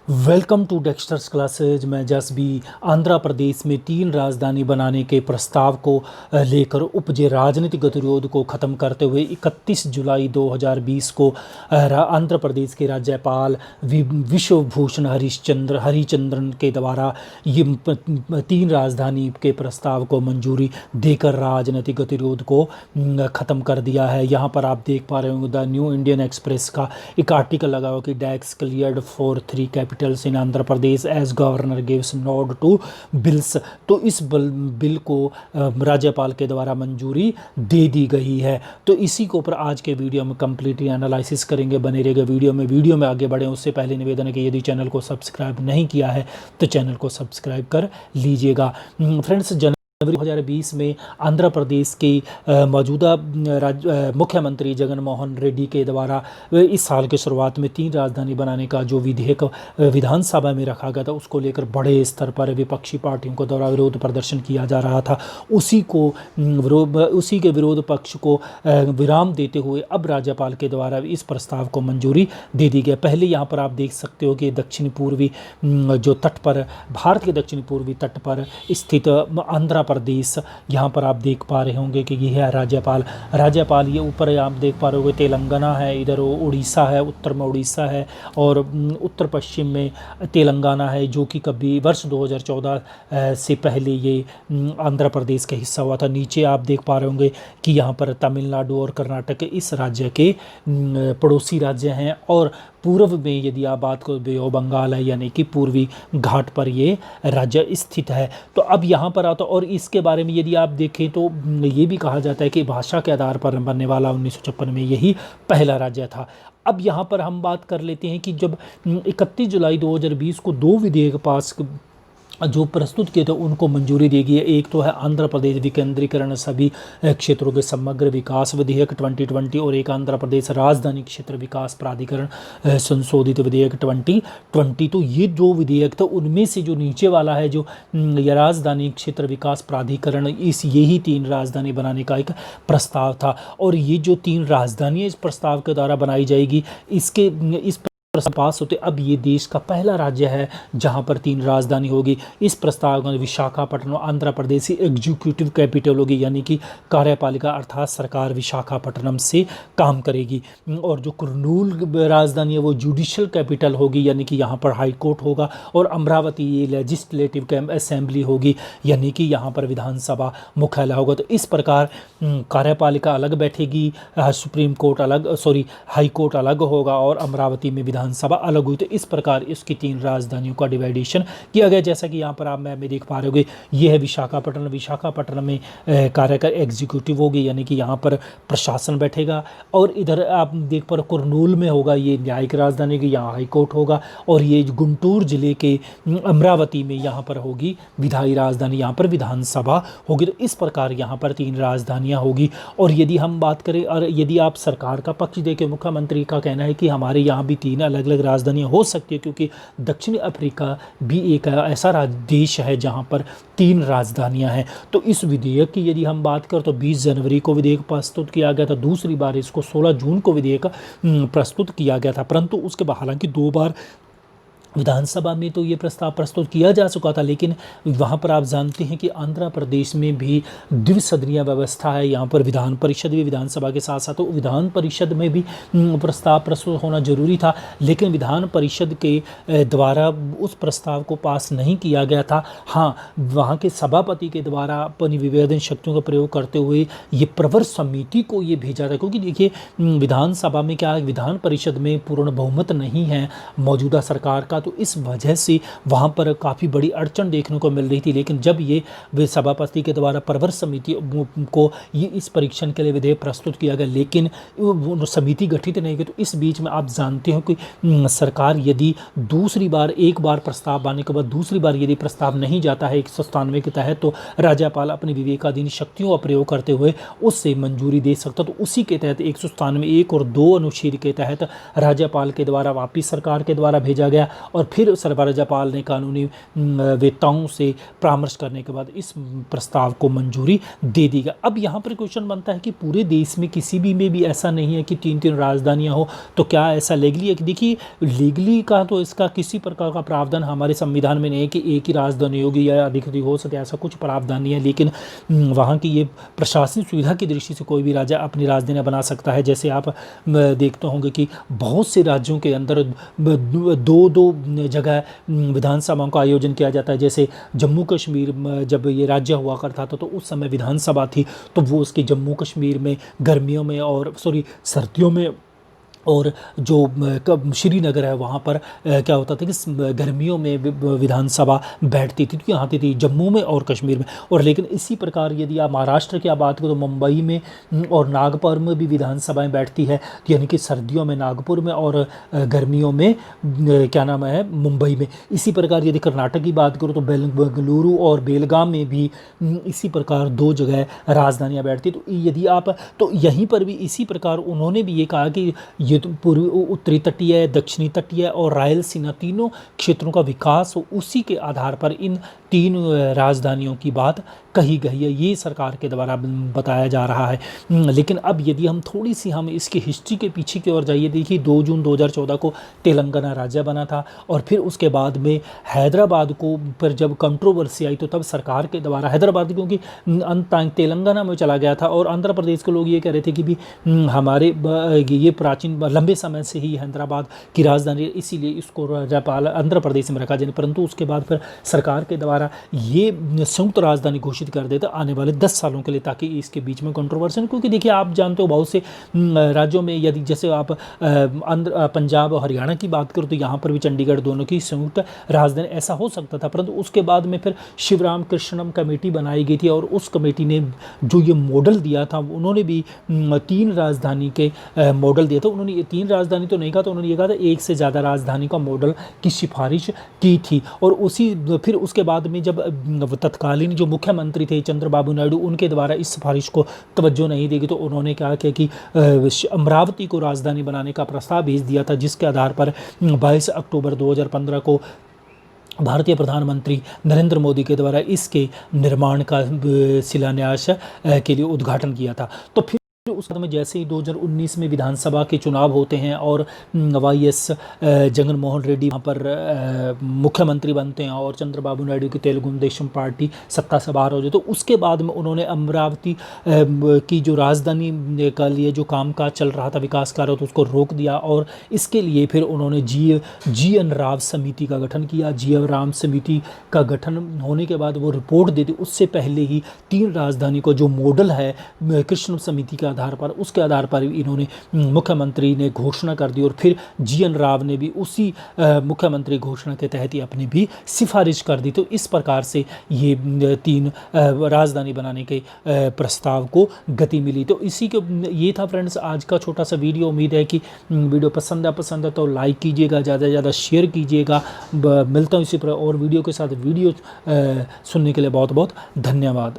Welcome to Dexters classes. मैं जसबी आंध्र प्रदेश में 3 राजधानी बनाने के प्रस्ताव को लेकर उपजे राजनीतिक गतिरोध को ख़त्म करते हुए 31 जुलाई 2020 को आंध्र प्रदेश के राज्यपाल विश्वभूषण हरिचंद्रन के द्वारा ये 3 राजधानी के प्रस्ताव को मंजूरी देकर राजनीतिक गतिरोध को ख़त्म कर दिया है। यहाँ पर आप देख पा रहे होंगे द न्यू इंडियन एक्सप्रेस का एक आर्टिकल लगा हुआ कि decks cleared for 3 capitals in Andhra Pradesh as governor gives nod to bills. तो इस बिल को राज्यपाल के द्वारा मंजूरी दे दी गई है। तो इसी के ऊपर आज के वीडियो में कंप्लीटली एनालिसिस करेंगे। बने रहेगा वीडियो में आगे बढ़े उससे पहले निवेदन है कि यदि चैनल को सब्सक्राइब नहीं किया है तो चैनल को सब्सक्राइब कर लीजिएगा। फ्रेंड्स, जनवरी 2020 में आंध्र प्रदेश के मौजूदा मुख्यमंत्री जगन मोहन रेड्डी के द्वारा इस साल की शुरुआत में 3 राजधानी बनाने का जो विधेयक विधानसभा में रखा गया था, उसको लेकर बड़े स्तर पर विपक्षी पार्टियों को द्वारा विरोध प्रदर्शन किया जा रहा था। उसी के विरोध पक्ष को विराम देते हुए अब राज्यपाल के द्वारा इस प्रस्ताव को मंजूरी दे दी गई। पहले यहाँ पर आप देख सकते हो कि दक्षिण पूर्वी जो तट पर, भारत के दक्षिण पूर्वी तट पर स्थित आंध्र प्रदेश, यहाँ पर आप देख पा रहे होंगे कि यह है राज्यपाल। ये ऊपर आप देख पा रहे होंगे तेलंगाना है, इधर उड़ीसा है, उत्तर में उड़ीसा है और उत्तर पश्चिम में तेलंगाना है, जो कि कभी वर्ष 2014 से पहले ये आंध्र प्रदेश का हिस्सा हुआ था। नीचे आप देख पा रहे होंगे कि यहाँ पर तमिलनाडु और कर्नाटक इस राज्य के पड़ोसी राज्य हैं और पूर्व में यदि आप बात करो बे ऑफ बंगाल है, यानी कि पूर्वी घाट पर ये राज्य स्थित है। तो अब यहाँ पर आता, और इसके बारे में यदि आप देखें तो ये भी कहा जाता है कि भाषा के आधार पर बनने वाला 1956 में यही पहला राज्य था। अब यहाँ पर हम बात कर लेते हैं कि जब 31 जुलाई 2020 को 2 विधेयक पास जो प्रस्तुत किए थे उनको मंजूरी दी गई है। एक तो है आंध्र प्रदेश विकेंद्रीकरण सभी क्षेत्रों के समग्र विकास विधेयक 2020 और एक आंध्र प्रदेश राजधानी क्षेत्र विकास प्राधिकरण संशोधित विधेयक 2020। तो ये 2 विधेयक थे, उनमें से जो नीचे वाला है जो राजधानी क्षेत्र विकास प्राधिकरण, यही 3 राजधानी बनाने का एक प्रस्ताव था। और ये जो 3 राजधानियाँ इस प्रस्ताव के द्वारा बनाई जाएगी, इस पास होते अब ये देश का पहला राज्य है जहां पर 3 राजधानी होगी। इस प्रस्ताव में विशाखापट्टनम आंध्र प्रदेश की एग्जीक्यूटिव कैपिटल होगी, यानी कि कार्यपालिका अर्थात सरकार विशाखापट्टनम से काम करेगी। और जो कुर्नूल राजधानी है वो जुडिशियल कैपिटल होगी, यानी कि यहाँ पर हाई कोर्ट होगा। और अमरावती ये लेजिस्लेटिव असेंबली होगी, यानी कि यहाँ पर विधानसभा मुख्यालय होगा। तो इस प्रकार कार्यपालिका अलग बैठेगी, सुप्रीम कोर्ट अलग, हाई कोर्ट अलग होगा और अमरावती में विधानसभा अलग हुई। तो इस प्रकार इसकी 3 राजधानियों का डिवाइडेशन किया गया। जैसा कि यहाँ पर आप मैप में देख पा रहे होंगे, ये है विशाखापट्टनम में कार्यकर एग्जीक्यूटिव होगी, यानी कि यहाँ पर प्रशासन बैठेगा। और इधर आप देख पर कुर्नूल में होगा ये न्यायिक राजधानी की, यहाँ हाई कोर्ट होगा। और ये गुंटूर जिले के अमरावती में यहाँ पर होगी विधायी राजधानी, यहाँ पर विधानसभा होगी। तो इस प्रकार यहाँ पर 3 राजधानियाँ होगी। और यदि हम बात करें और यदि आप सरकार का पक्ष देखें, मुख्यमंत्री का कहना है कि हमारे यहाँ भी 3 अलग अलग राजधानियाँ हो सकती है, क्योंकि दक्षिण अफ्रीका भी एक ऐसा देश है जहाँ पर 3 राजधानियाँ हैं। तो इस विधेयक की यदि हम बात करें तो 20 जनवरी को विधेयक प्रस्तुत किया गया था। दूसरी बार इसको 16 जून को विधेयक प्रस्तुत किया गया था, परंतु उसके बाद हालांकि 2 बार विधानसभा में तो ये प्रस्ताव प्रस्तुत किया जा चुका था, लेकिन वहाँ पर आप जानते हैं कि आंध्र प्रदेश में भी द्विसदनीय व्यवस्था है। यहाँ पर विधान परिषद भी विधानसभा के साथ साथ, तो विधान परिषद में भी प्रस्ताव प्रस्तुत होना जरूरी था, लेकिन विधान परिषद के द्वारा उस प्रस्ताव को पास नहीं किया गया था। हाँ, वहाँ के सभापति के द्वारा अपनी विवेचन शक्तियों का प्रयोग करते हुए ये प्रवर समिति को ये भेजा था, क्योंकि देखिए विधानसभा में क्या है, विधान परिषद में पूर्ण बहुमत नहीं है मौजूदा सरकार का, तो इस वजह से वहाँ पर काफ़ी बड़ी अड़चन देखने को मिल रही थी। लेकिन जब ये सभापति के द्वारा प्रवर समिति को ये इस परीक्षण के लिए विधेयक प्रस्तुत किया गया, लेकिन समिति गठित नहीं हुई। तो इस बीच में आप जानते हो कि सरकार यदि एक बार प्रस्ताव आने के बाद दूसरी बार यदि प्रस्ताव नहीं जाता है 197 के तहत, तो राज्यपाल अपनी विवेकाधीन शक्तियों का प्रयोग करते हुए उससे मंजूरी दे सकता। तो उसी के तहत 197 1 और 2 अनुच्छेद के तहत राज्यपाल के द्वारा वापिस सरकार के द्वारा भेजा गया और फिर राज्यपाल ने कानूनी वेत्ताओं से परामर्श करने के बाद इस प्रस्ताव को मंजूरी दे दी गई। अब यहाँ पर क्वेश्चन बनता है कि पूरे देश में किसी भी में भी ऐसा नहीं है कि 3-3 राजधानियाँ हो, तो क्या ऐसा लीगली है? कि देखिए लीगली का तो इसका किसी प्रकार का प्रावधान हमारे संविधान में नहीं है कि एक ही राजधानी होगी या अधिक हो सके, ऐसा कुछ प्रावधान नहीं है। लेकिन वहाँ की ये प्रशासनिक सुविधा की दृष्टि से कोई भी राज्य अपनी राजधानी बना सकता है। जैसे आप देखते होंगे कि बहुत से राज्यों के अंदर दो जगह विधानसभाओं का आयोजन किया जाता है। जैसे जम्मू कश्मीर जब ये राज्य हुआ करता था तो उस समय विधानसभा थी, तो वो उसके जम्मू कश्मीर में गर्मियों में और सर्दियों में, और जो श्रीनगर है वहाँ पर क्या होता था कि गर्मियों में विधानसभा बैठती थी, तो यहाँ आती थी जम्मू में और कश्मीर में। और लेकिन इसी प्रकार यदि आप महाराष्ट्र की बात करो तो मुंबई में और नागपुर में भी विधानसभाएं बैठती है, यानी कि सर्दियों में नागपुर में और गर्मियों में क्या नाम है मुंबई में। इसी प्रकार यदि कर्नाटक की बात करो तो बेंगलुरु और बेलगाम में भी इसी प्रकार 2 जगह राजधानियाँ बैठती। तो यदि आप तो यहीं पर भी इसी प्रकार उन्होंने भी ये कहा कि ये तो पूर्वी उत्तरी तटीय, दक्षिणी तटीय और रायलसीमा तीनों क्षेत्रों का विकास हो, उसी के आधार पर इन 3 राजधानियों की बात कही गई है। ये सरकार के द्वारा बताया जा रहा है। लेकिन अब यदि हम थोड़ी सी इसकी हिस्ट्री के पीछे की ओर जाइए, देखिए 2 जून 2014 को तेलंगाना राज्य बना था, और फिर उसके बाद में हैदराबाद को पर जब कंट्रोवर्सी आई तो तब सरकार के द्वारा हैदराबाद, क्योंकि तेलंगाना में चला गया था और आंध्र प्रदेश के लोग ये कह रहे थे कि भी हमारे ये प्राचीन लंबे समय से ही हैदराबाद की राजधानी, इसीलिए इसको राज्यपाल आंध्र प्रदेश में रखा जाए। परंतु उसके बाद फिर सरकार के द्वारा ये संयुक्त राजधानी घोषित कर देता आने वाले 10 सालों के लिए, ताकि इसके बीच में कंट्रोवर्सी। क्योंकि देखिए आप जानते हो बहुत से राज्यों में यदि जैसे आप पंजाब और हरियाणा की बात करो तो यहाँ पर भी चंडीगढ़ दोनों की संयुक्त राजधानी ऐसा हो सकता था। परंतु उसके बाद में फिर शिवराम कृष्णम कमेटी बनाई गई थी और उस कमेटी ने जो ये मॉडल दिया था, उन्होंने भी 3 राजधानी के मॉडल दिया था। उन्होंने ये 3 राजधानी तो नहीं कहा, तो उन्होंने ये कहा था 1 से ज़्यादा राजधानी का मॉडल की सिफारिश की थी। और फिर उसके बाद में जब तत्कालीन जो मुख्यमंत्री थे चंद्रबाबू नायडू, उनके द्वारा इस सिफारिश को तवज्जो नहीं दी गई, तो उन्होंने कहा कि अमरावती को राजधानी बनाने का प्रस्ताव भेज दिया था, जिसके आधार पर 22 अक्टूबर 2015 को भारतीय प्रधानमंत्री नरेंद्र मोदी के द्वारा इसके निर्माण का शिलान्यास के लिए उद्घाटन किया था। तो फिर उस में जैसे ही 2019 में विधानसभा के चुनाव होते हैं और वाईएस जगन मोहन रेड्डी वहाँ पर मुख्यमंत्री बनते हैं और चंद्रबाबू नायडू की तेलुगु देशम पार्टी सत्ता से बाहर हो जाए, तो उसके बाद में उन्होंने अमरावती की जो राजधानी का लिए जो कामकाज चल रहा था, विकास कार्य, तो उसको रोक दिया। और इसके लिए फिर उन्होंने जी.एन. राव समिति का गठन किया। जी.एन. राव समिति का गठन होने के बाद वो रिपोर्ट देती, उससे पहले ही 3 राजधानी को जो मॉडल है कृष्ण समिति का आधार पर, उसके आधार पर इन्होंने मुख्यमंत्री ने घोषणा कर दी। और फिर जी.एन. राव ने भी उसी मुख्यमंत्री घोषणा के तहत ही अपनी भी सिफारिश कर दी। तो इस प्रकार से ये 3 राजधानी बनाने के प्रस्ताव को गति मिली। तो इसी के ये था फ्रेंड्स आज का छोटा सा वीडियो। उम्मीद है कि वीडियो पसंद है तो लाइक कीजिएगा, ज़्यादा से ज़्यादा शेयर कीजिएगा। मिलता हूँ इसी पर और वीडियो के साथ। वीडियो सुनने के लिए बहुत बहुत धन्यवाद।